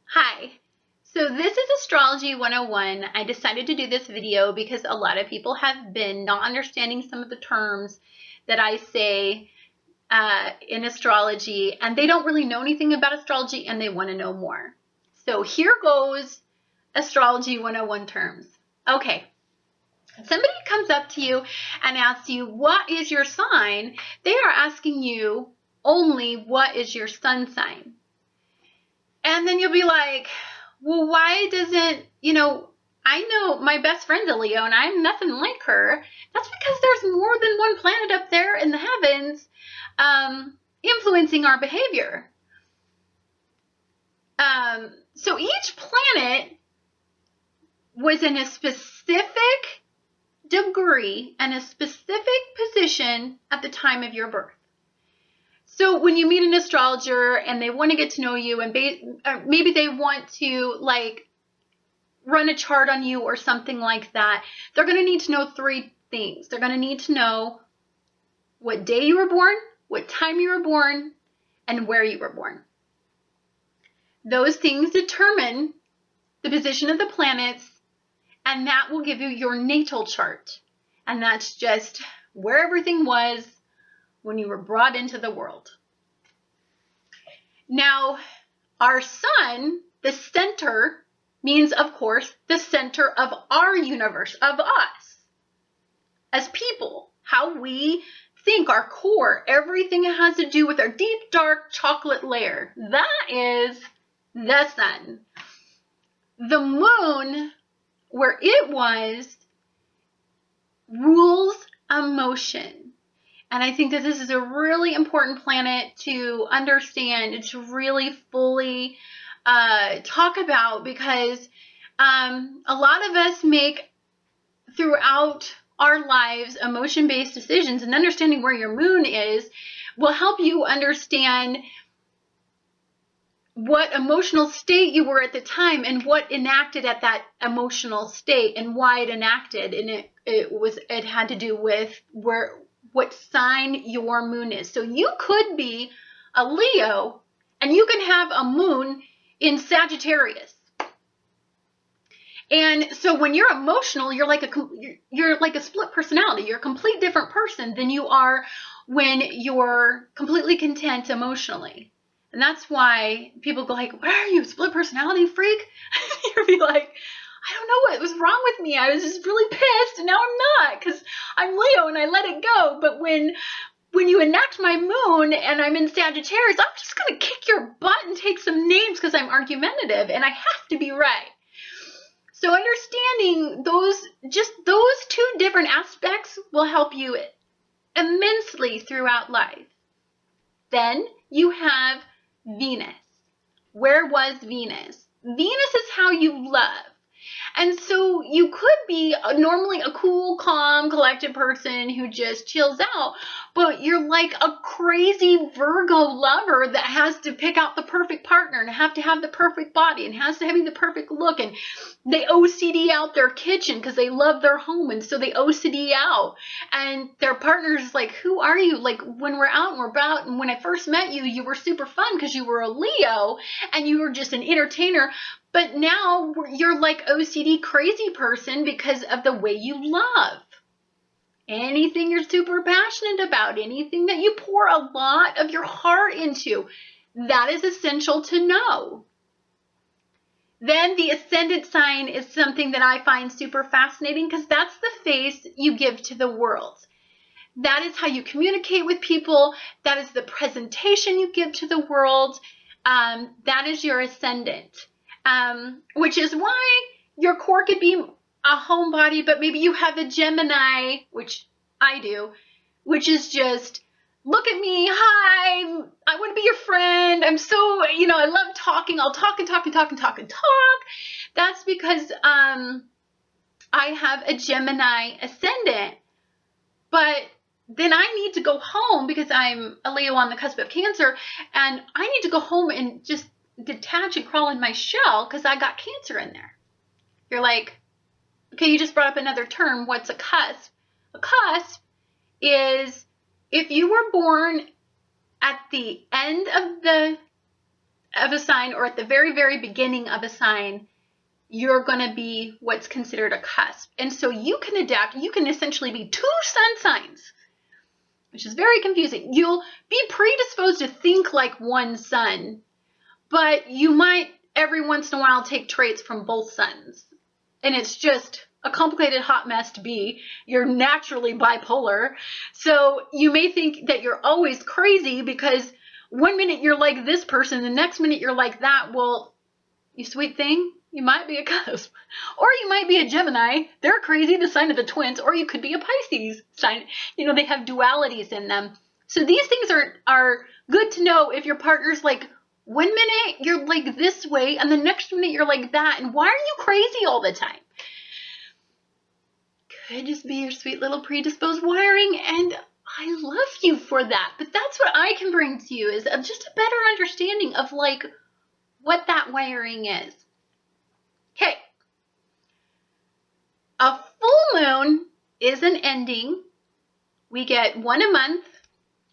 Hi, so this is Astrology 101. I decided to do this video because a lot of people have been not understanding some of the terms that I say in astrology, and they don't really know anything about astrology and they want to know more. So here goes Astrology 101 terms. Okay, somebody comes up to you and asks you, what is your sign? They are asking you only, what is your sun sign? And then you'll be like, well, why doesn't, I know my best friend's a Leo and I'm nothing like her. That's because there's more than one planet up there in the heavens influencing our behavior. So each planet was in a specific degree and a specific position at the time of your birth. So when you meet an astrologer and they want to get to know you, and maybe they want to run a chart on you or something like that, they're going to need to know three things. They're going to need to know what day you were born, what time you were born, and where you were born. Those things determine the position of the planets, and that will give you your natal chart. And that's just where everything was when you were brought into the world. Now, our sun, the center, means, of course, the center of our universe, of us as people, how we think, our core, everything that has to do with our deep, dark chocolate layer. That is the sun. The moon, where it was, rules emotion. And I think that this is a really important planet to understand and to really fully talk about, because a lot of us make throughout our lives emotion-based decisions, and understanding where your moon is will help you understand what emotional state you were at the time and what enacted at that emotional state and why it enacted. And it had to do with what sign your moon is. So you could be a Leo and you can have a moon in Sagittarius. And so when you're emotional, you're like a split personality. You're a complete different person than you are when you're completely content emotionally. And that's why people go like, what are you, a split personality freak? You'll be like, I don't know what was wrong with me. I was just really pissed, and now I'm not, because I'm Leo and I let it go. But when you enact my moon and I'm in Sagittarius, I'm just going to kick your butt and take some names because I'm argumentative and I have to be right. So understanding those two different aspects will help you immensely throughout life. Then you have Venus. Where was Venus? Venus is how you love. And so you could be normally a cool, calm, collected person who just chills out, but you're like a crazy Virgo lover that has to pick out the perfect partner and have to have the perfect body and has to have the perfect look, and they OCD out their kitchen because they love their home, and so they OCD out, and their partner is like, who are you? Like, when we're out and we're about, and when I first met you, you were super fun because you were a Leo and you were just an entertainer. But now you're like OCD crazy person because of the way you love. Anything you're super passionate about, anything that you pour a lot of your heart into, that is essential to know. Then the ascendant sign is something that I find super fascinating because that's the face you give to the world. That is how you communicate with people. That is the presentation you give to the world. That is your ascendant. Which is why your core could be a homebody, but maybe you have a Gemini, which I do, which is just, look at me, hi, I want to be your friend, I'm so, I love talking, I'll talk and talk and talk and talk and talk. That's because I have a Gemini ascendant, but then I need to go home because I'm a Leo on the cusp of Cancer, and I need to go home and just detach and crawl in my shell because I got Cancer in there. You're like, okay, you just brought up another term. What's a cusp? A cusp is if you were born at the end of a sign or at the very, very beginning of a sign, you're going to be what's considered a cusp. And so you can adapt. You can essentially be two sun signs, which is very confusing. You'll be predisposed to think like one sun, but you might every once in a while take traits from both suns. And it's just a complicated hot mess to be. You're naturally bipolar. So you may think that you're always crazy because one minute you're like this person, the next minute you're like that. Well, you sweet thing, you might be a cusp. Or you might be a Gemini. They're crazy, the sign of the twins. Or you could be a Pisces sign. You know, they have dualities in them. So these things are good to know if your partner's like, one minute you're like this way and the next minute you're like that. And why are you crazy all the time? Could just be your sweet little predisposed wiring, and I love you for that. But that's what I can bring to you is just a better understanding of like what that wiring is. Okay. A full moon is an ending. We get one a month,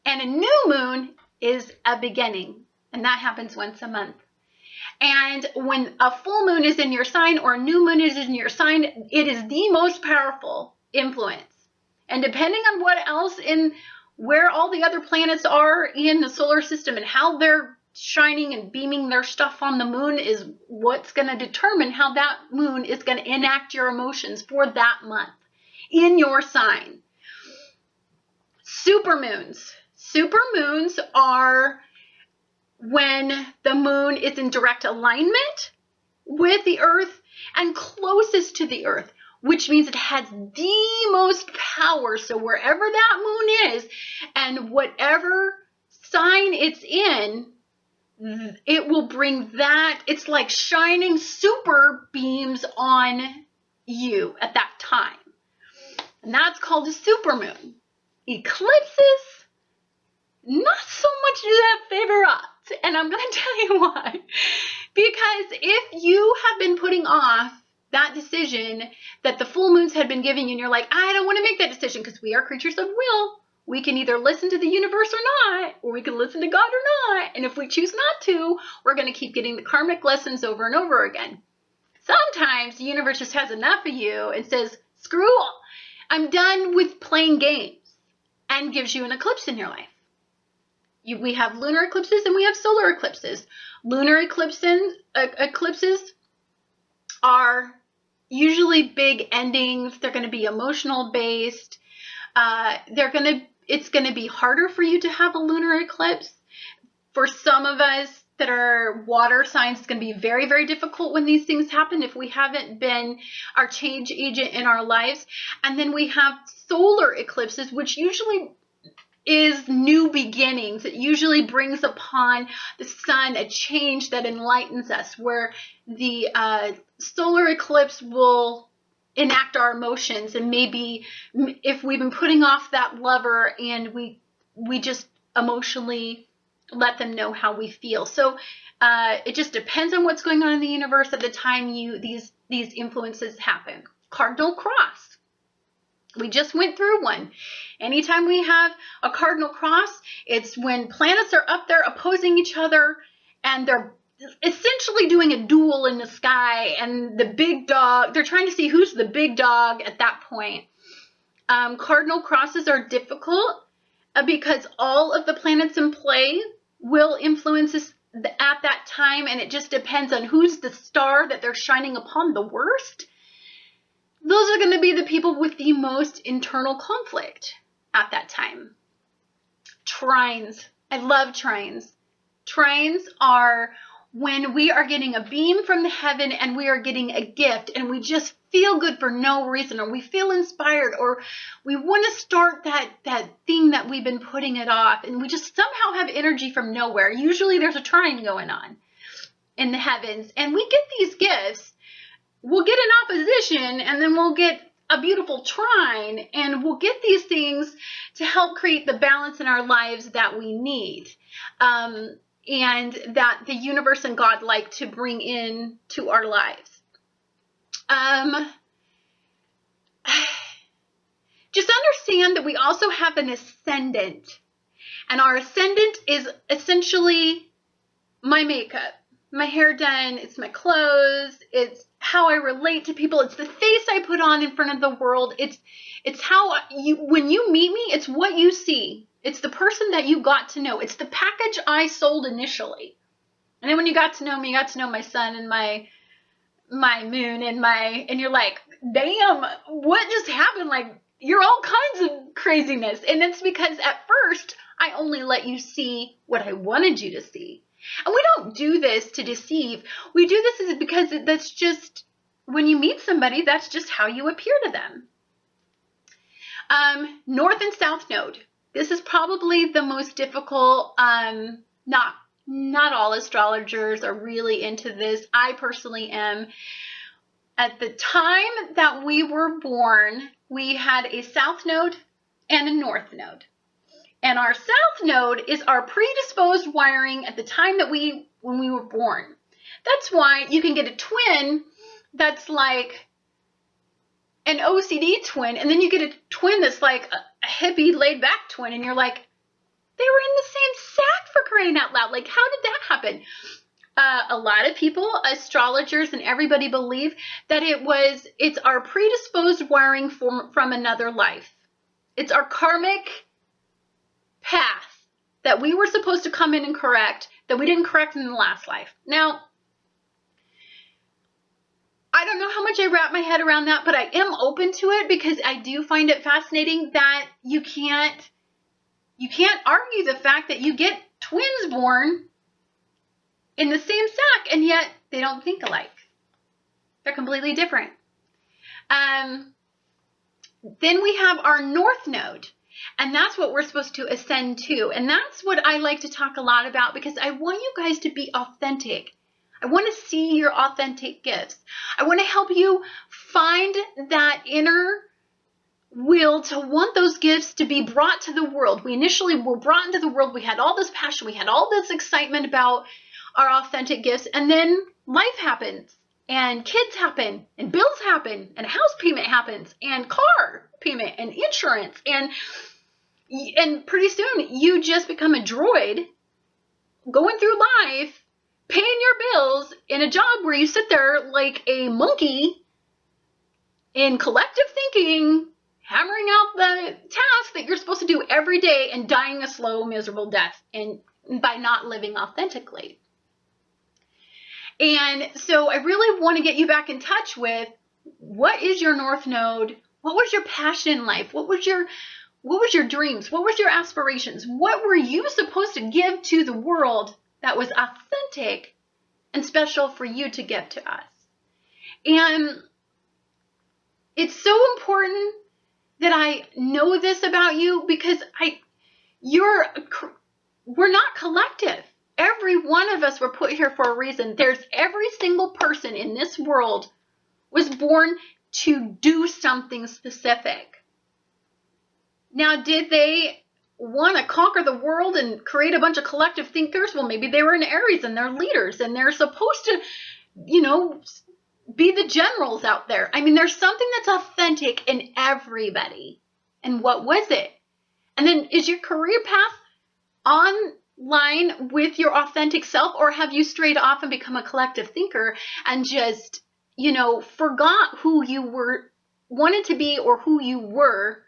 and a new moon is a beginning, and that happens once a month. And when a full moon is in your sign or a new moon is in your sign, it is the most powerful influence. And depending on what else in where all the other planets are in the solar system and how they're shining and beaming their stuff on the moon is what's going to determine how that moon is going to enact your emotions for that month in your sign. Supermoons. Supermoons are when the moon is in direct alignment with the earth and closest to the earth, which means it has the most power. So wherever that moon is and whatever sign it's in, it will bring that. It's like shining super beams on you at that time. And that's called a supermoon. Eclipses, not so much do that favor us. And I'm going to tell you why. Because if you have been putting off that decision that the full moons had been giving you, and you're like, I don't want to make that decision because we are creatures of will. We can either listen to the universe or not, or we can listen to God or not. And if we choose not to, we're going to keep getting the karmic lessons over and over again. Sometimes the universe just has enough of you and says, screw all. I'm done with playing games, and gives you an eclipse in your life. We have lunar eclipses and we have solar eclipses. Lunar eclipses are usually big endings. They're going to be emotional based. It's going to be harder for you to have a lunar eclipse. For some of us that are water signs, it's going to be very, very difficult when these things happen if we haven't been our change agent in our lives. And then we have solar eclipses, which usually is new beginnings. It usually brings upon the sun a change that enlightens us, where the solar eclipse will enact our emotions, and maybe if we've been putting off that lover and we just emotionally let them know how we feel. So it just depends on what's going on in the universe at the time these influences happen. Cardinal cross. We just went through one. Anytime we have a cardinal cross, it's when planets are up there opposing each other and they're essentially doing a duel in the sky, and the big dog, they're trying to see who's the big dog at that point. Cardinal crosses are difficult because all of the planets in play will influence us at that time, and it just depends on who's the star that they're shining upon the worst. Those are going to be the people with the most internal conflict at that time. Trines. I love trines. Trines are when we are getting a beam from the heaven and we are getting a gift and we just feel good for no reason, or we feel inspired, or we want to start that thing that we've been putting it off, and we just somehow have energy from nowhere. Usually there's a trine going on in the heavens, and we get these gifts. We'll get an opposition, and then we'll get a beautiful trine, and we'll get these things to help create the balance in our lives that we need, and that the universe and God like to bring in to our lives. just understand that we also have an ascendant. And our ascendant is essentially my makeup, my hair done, it's my clothes, it's how I relate to people, it's the face I put on in front of the world, it's how when you meet me, it's what you see. It's the person that you got to know. It's the package I sold initially. And then when you got to know me, you got to know my sun and my moon and you're like, damn, what just happened? Like, you're all kinds of craziness. And it's because at first I only let you see what I wanted you to see. And we don't do this to deceive. We do this because that's just, when you meet somebody, that's just how you appear to them. North and South Node. This is probably the most difficult. Not all astrologers are really into this. I personally am. At the time that we were born, we had a South Node and a North Node. And our South Node is our predisposed wiring at the time that when we were born. That's why you can get a twin that's like an OCD twin, and then you get a twin that's like a hippie laid-back twin, and you're like, they were in the same sack, for crying out loud. Like, how did that happen? A lot of people, astrologers and everybody, believe that it's our predisposed wiring from another life. It's our karmic path that we were supposed to come in and correct, that we didn't correct in the last life. Now, I don't know how much I wrap my head around that, but I am open to it because I do find it fascinating that you can't argue the fact that you get twins born in the same sack, and yet they don't think alike. They're completely different. Then we have our North Node, and that's what we're supposed to ascend to. And that's what I like to talk a lot about because I want you guys to be authentic. I want to see your authentic gifts. I want to help you find that inner will to want those gifts to be brought to the world. We initially were brought into the world. We had all this passion. We had all this excitement about our authentic gifts. And then life happens. And kids happen. And bills happen. And a house payment happens. And car payment. And insurance. And pretty soon you just become a droid going through life, paying your bills in a job where you sit there like a monkey in collective thinking, hammering out the tasks that you're supposed to do every day and dying a slow, miserable death and by not living authentically. And so I really want to get you back in touch with what is your North Node? What was your passion in life? What was your dreams? What was your aspirations? What were you supposed to give to the world that was authentic and special for you to give to us? And it's so important that I know this about you because we're not collective. Every one of us were put here for a reason. Every single person in this world was born to do something specific. Now, did they want to conquer the world and create a bunch of collective thinkers? Well, maybe they were in Aries and they're leaders and they're supposed to, be the generals out there. I mean, there's something that's authentic in everybody. And what was it? And then is your career path online with your authentic self, or have you strayed off and become a collective thinker and just, forgot who you wanted to be or who you were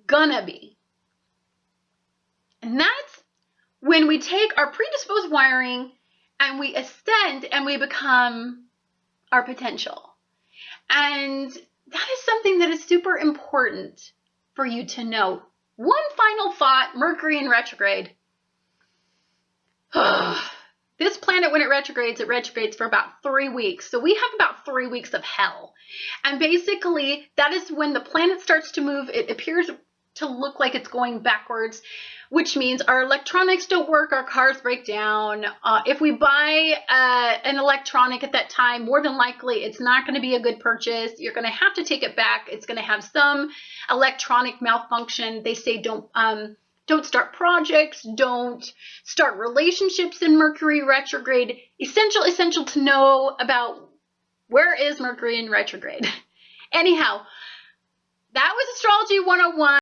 gonna be? And that's when we take our predisposed wiring and we ascend and we become our potential. And that is something that is super important for you to know. One final thought, Mercury in retrograde. This planet, when it retrogrades for about 3 weeks. So we have about 3 weeks of hell. And basically, that is when the planet starts to move. It appears to look like it's going backwards, which means our electronics don't work, our cars break down. If we buy an electronic at that time, more than likely it's not going to be a good purchase. You're going to have to take it back. It's going to have some electronic malfunction. They say don't start projects, don't start relationships in Mercury retrograde. Essential to know about where is Mercury in retrograde. Anyhow, That was Astrology 101.